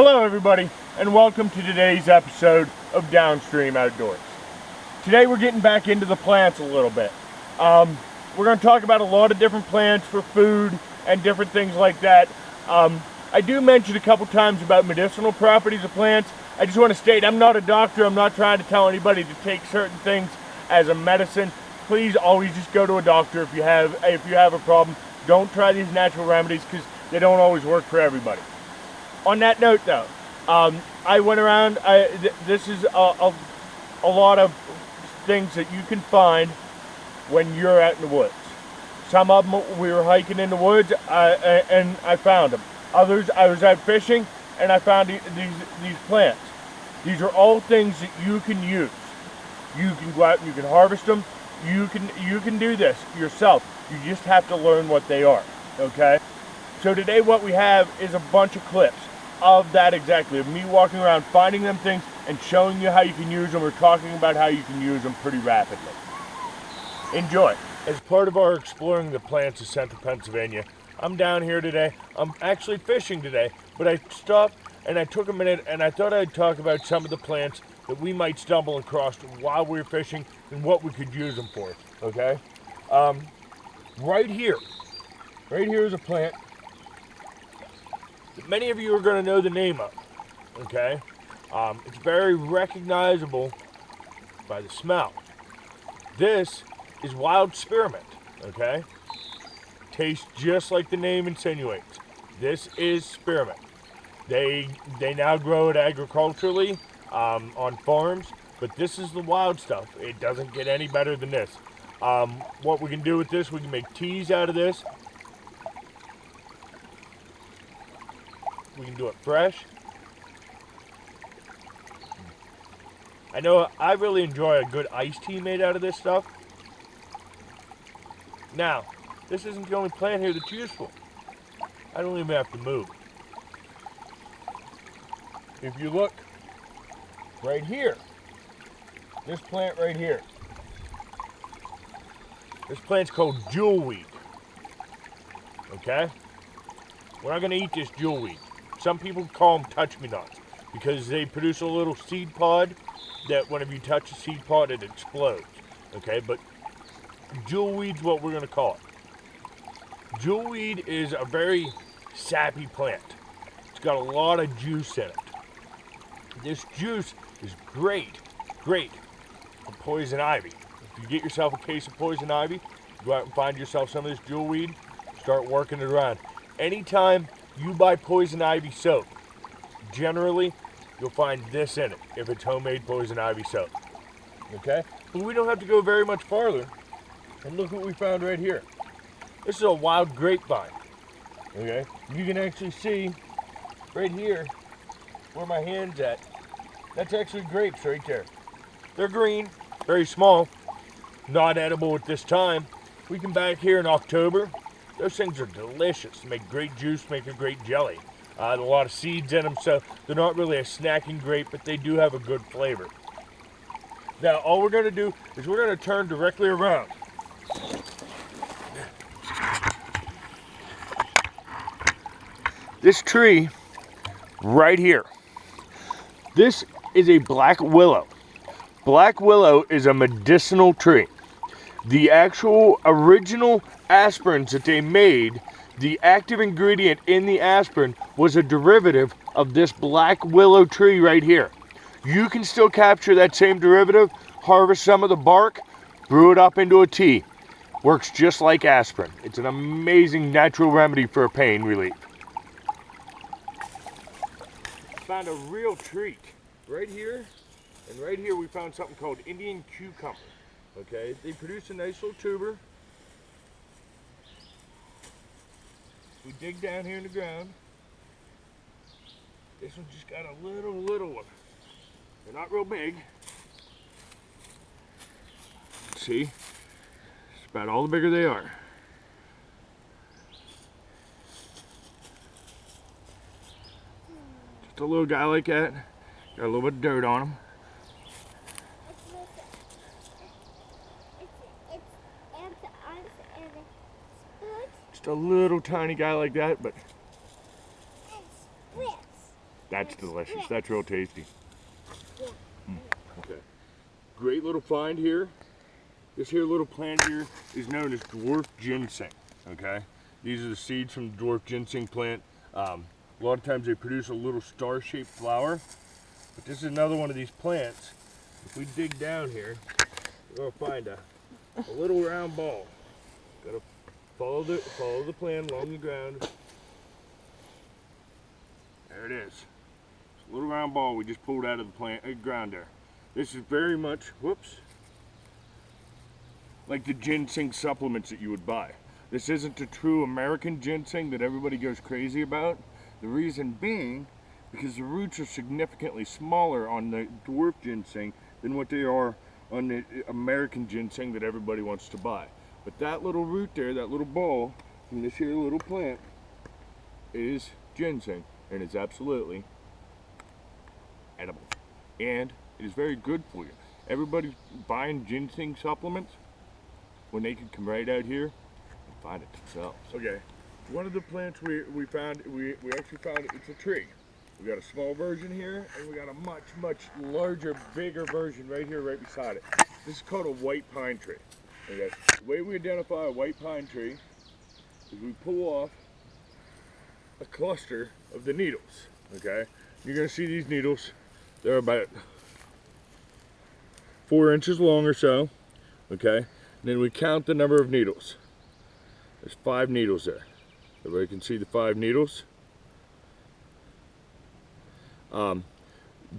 Hello everybody, and welcome to today's episode of Downstream Outdoors. Today we're getting back into the plants a little bit. We're going to talk about a lot of different plants for food and different things like that. I do mention a couple times about medicinal properties of plants. I just want to state I'm not a doctor. I'm not trying to tell anybody to take certain things as a medicine. Please always just go to a doctor if you have a problem. Don't try these natural remedies because they don't always work for everybody. On that note though, I went around, this is a lot of things that you can find when you're out in the woods. Some of them we were hiking in the woods and I found them. Others I was out fishing and I found these plants. These are all things that you can use. You can go out and you can harvest them. You can do this yourself. You just have to learn what they are, okay? So today what we have is a bunch of clips of that exactly, of me walking around finding them things and showing you how you can use them or talking about how you can use them pretty rapidly. Enjoy. As part of our exploring the plants of central Pennsylvania, I'm down here today. I'm actually fishing today, but I stopped and I took a minute and I thought I'd talk about some of the plants that we might stumble across while we're fishing and what we could use them for, okay? Right here is a plant that many of you are going to know the name of, okay? It's very recognizable by the smell. This is wild spearmint, okay? Tastes just like the name insinuates. This is spearmint. They now grow it agriculturally on farms, but this is the wild stuff. It doesn't get any better than this. What we can do with this, we can make teas out of this. We can do it fresh. I know I really enjoy a good iced tea made out of this stuff. Now, this isn't the only plant here that's useful. I don't even have to move. If you look right here, this plant right here, this plant's called jewelweed. Okay? We're not going to eat this jewelweed. Some people call them touch-me-nots because they produce a little seed pod that whenever you touch the seed pod, it explodes. Okay, but jewelweed's what we're going to call it. Jewelweed is a very sappy plant. It's got a lot of juice in it. This juice is great for poison ivy. If you get yourself a case of poison ivy, go out and find yourself some of this jewelweed, start working it around. Anytime you buy poison ivy soap, generally you'll find this in it if it's homemade poison ivy soap. Okay? But we don't have to go very much farther. And look what we found right here. This is a wild grapevine. Okay? You can actually see right here where my hand's at. That's actually grapes right there. They're green, very small, not edible at this time. We come back here in October. Those things are delicious. They make great juice, make a great jelly. A lot of seeds in them, so they're not really a snacking grape, but they do have a good flavor. Now, all we're going to do is we're going to turn directly around. This tree right here, this is a black willow. Black willow is a medicinal tree. The actual original aspirins that they made, the active ingredient in the aspirin was a derivative of this black willow tree right here. You can still capture that same derivative, harvest some of the bark, brew it up into a tea. Works just like aspirin. It's an amazing natural remedy for pain relief. Found a real treat. Right here, and right here we found something called Indian cucumber. Okay, they produce a nice little tuber. We dig down here in the ground. This one just got a little one. They're not real big. See, it's about all the bigger they are. Just a little guy like that. Got a little bit of dirt on him. Just a little tiny guy like that, but That's delicious. That's real tasty. Okay. Great little find here. This here little plant here is known as dwarf ginseng. Okay. These are the seeds from the dwarf ginseng plant. A lot of times they produce a little star-shaped flower. But this is another one of these plants. If we dig down here, we're gonna find a little round ball. Gotta follow the plant along the ground. There it is. It's a little round ball we just pulled out of the ground there. This is very much, whoops, like the ginseng supplements that you would buy. This isn't the true American ginseng that everybody goes crazy about. The reason being, because the roots are significantly smaller on the dwarf ginseng than what they are on the American ginseng that everybody wants to buy. But that little root there, that little ball from this here little plant is ginseng, and it's absolutely edible. And it is very good for you. Everybody buying ginseng supplements when they can come right out here and find it themselves. Okay, one of the plants we found, we actually found it's a tree. We got a small version here, and we got a much larger, bigger version right here, right beside it. This is called a white pine tree. Okay. The way we identify a white pine tree is we pull off a cluster of the needles. Okay, you're gonna see these needles. They're about 4 inches long or so. Okay, and then we count the number of needles. There's 5 needles there. Everybody can see the 5 needles.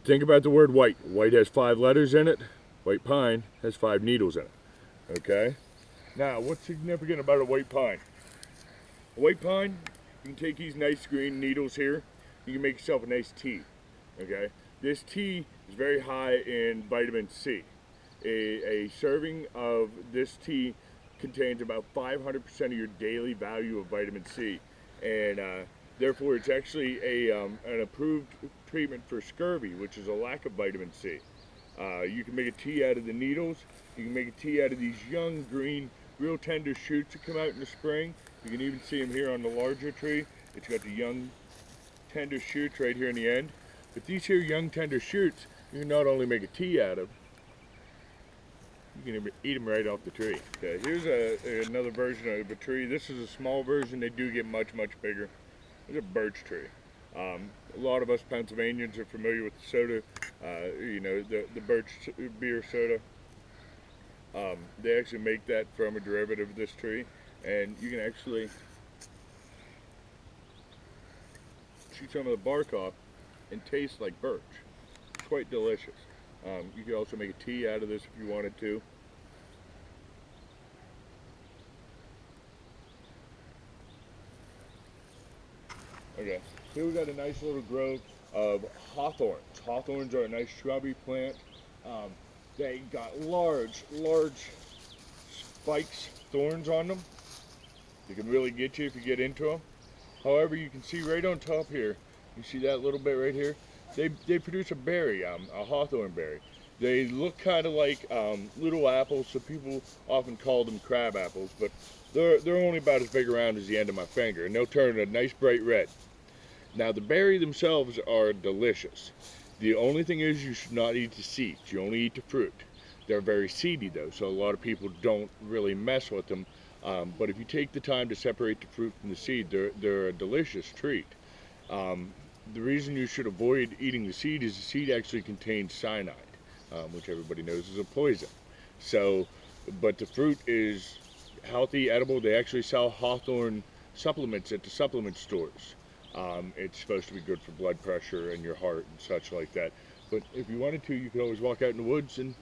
Think about the word white. White has 5 letters in it. White pine has 5 needles in it. Okay? Now, what's significant about a white pine? A white pine, you can take these nice green needles here. You can make yourself a nice tea. Okay? This tea is very high in vitamin C. A serving of this tea contains about 500% of your daily value of vitamin C. And therefore, it's actually an approved treatment for scurvy, which is a lack of vitamin C. You can make a tea out of the needles. You can make a tea out of these young green, real tender shoots that come out in the spring. You can even see them here on the larger tree. It's got the young, tender shoots right here in the end. But these here young, tender shoots, you can not only make a tea out of, you can eat them right off the tree. Okay, here's another version of a tree. This is a small version. They do get much bigger. It's a birch tree. A lot of us Pennsylvanians are familiar with the soda, you know, the birch beer soda. They actually make that from a derivative of this tree, and you can actually see some of the bark off and taste like birch. It's quite delicious. You could also make a tea out of this if you wanted to. Okay, here we got a nice little grove of hawthorns. Hawthorns are a nice shrubby plant. They got large spikes, thorns on them. They can really get you if you get into them. However, you can see right on top here, you see that little bit right here? They produce a berry, a hawthorn berry. They look kind of like little apples, so people often call them crab apples, but they're only about as big around as the end of my finger, and they'll turn a nice bright red. Now, the berry themselves are delicious. The only thing is you should not eat the seeds. You only eat the fruit. They're very seedy though, so a lot of people don't really mess with them. But if you take the time to separate the fruit from the seed, they're a delicious treat. The reason you should avoid eating the seed is the seed actually contains cyanide, which everybody knows is a poison. So, but the fruit is healthy, edible. They actually sell hawthorn supplements at the supplement stores. It's supposed to be good for blood pressure and your heart and such like that. But if you wanted to, you could always walk out in the woods and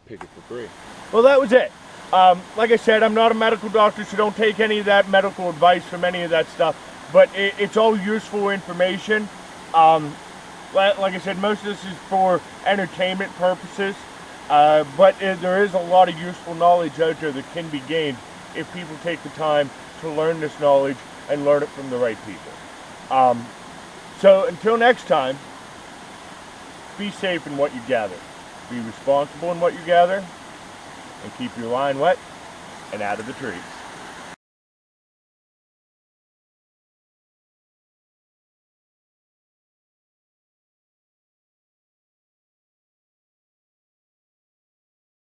pick it for free. Well, that was it. Like I said, I'm not a medical doctor, so don't take any of that medical advice from any of that stuff. But it's all useful information. Like I said, most of this is for entertainment purposes. But there is a lot of useful knowledge out there that can be gained if people take the time to learn this knowledge and learn it from the right people. So until next time, be safe in what you gather. Be responsible in what you gather, and keep your line wet and out of the trees.